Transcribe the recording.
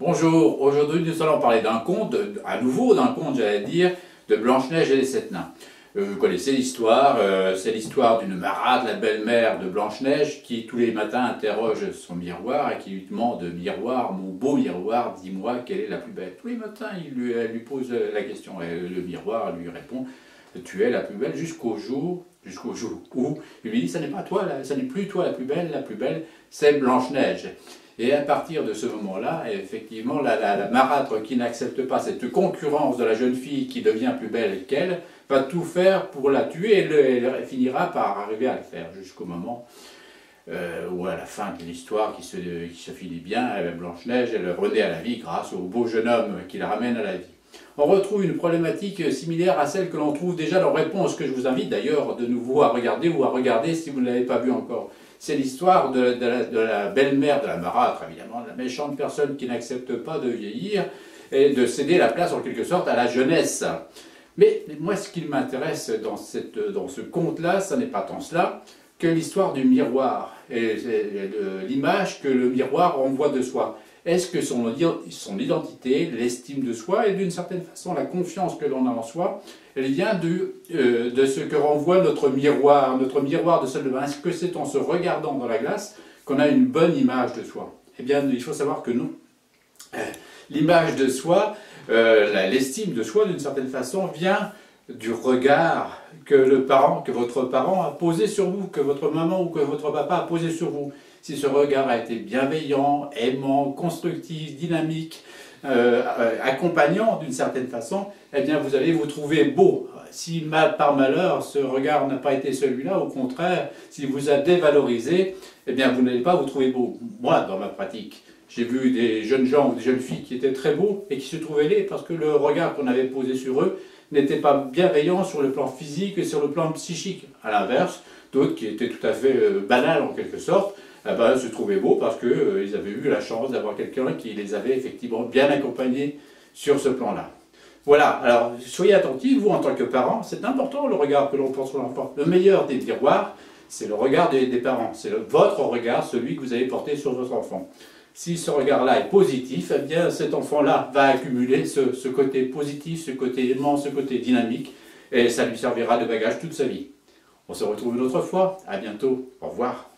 Bonjour, aujourd'hui nous allons parler d'un conte, à nouveau d'un conte j'allais dire, de Blanche-Neige et les Sept Nains. Vous connaissez l'histoire, c'est l'histoire d'une marâtre, la belle-mère de Blanche-Neige, qui tous les matins interroge son miroir et qui lui demande: miroir, mon beau miroir, dis-moi quelle est la plus belle. Tous les matins elle lui pose la question et le miroir lui répond: tu es la plus belle jusqu'au jour où il lui dit: ça n'est pas toi, ça n'est plus toi la plus belle c'est Blanche-Neige. Et à partir de ce moment-là, effectivement, la marâtre qui n'accepte pas cette concurrence de la jeune fille qui devient plus belle qu'elle, va tout faire pour la tuer et elle finira par arriver à le faire, jusqu'au moment où, à la fin de l'histoire qui se finit bien, Blanche-Neige, elle renaît à la vie grâce au beau jeune homme qui la ramène à la vie. On retrouve une problématique similaire à celle que l'on trouve déjà dans Réponse, que je vous invite d'ailleurs de nouveau à regarder ou à regarder si vous ne l'avez pas vu encore. C'est l'histoire de la belle-mère de la marâtre, évidemment, de la méchante personne qui n'accepte pas de vieillir et de céder la place en quelque sorte à la jeunesse. Mais moi, ce qui m'intéresse dans ce conte-là, ce n'est pas tant cela que l'histoire du miroir et l'image que le miroir renvoie de soi. Est-ce que son identité, l'estime de soi et d'une certaine façon la confiance que l'on a en soi, elle vient de ce que renvoie notre miroir de salle de bain? Est-ce que c'est en se regardant dans la glace qu'on a une bonne image de soi? Eh bien, il faut savoir que non. L'image de soi, l'estime de soi d'une certaine façon vient du regard que votre parent a posé sur vous, que votre maman ou que votre papa a posé sur vous. Si ce regard a été bienveillant, aimant, constructif, dynamique, accompagnant d'une certaine façon, eh bien vous allez vous trouver beau. Si par malheur ce regard n'a pas été celui-là, au contraire, s'il vous a dévalorisé, eh bien vous n'allez pas vous trouver beau. Moi, dans ma pratique, j'ai vu des jeunes gens ou des jeunes filles qui étaient très beaux et qui se trouvaient laids parce que le regard qu'on avait posé sur eux n'était pas bienveillant sur le plan physique et sur le plan psychique. À l'inverse, d'autres qui étaient tout à fait banals en quelque sorte, se trouvaient beaux parce qu'ils avaient eu la chance d'avoir quelqu'un qui les avait effectivement bien accompagnés sur ce plan-là. Voilà, alors soyez attentifs, vous en tant que parents, c'est important le regard que l'on porte sur l'enfant. Le meilleur des miroirs, c'est le regard des parents, c'est votre regard, celui que vous avez porté sur votre enfant. Si ce regard-là est positif, eh bien cet enfant-là va accumuler ce côté positif, ce côté aimant, ce côté dynamique, et ça lui servira de bagage toute sa vie. On se retrouve une autre fois, à bientôt, au revoir.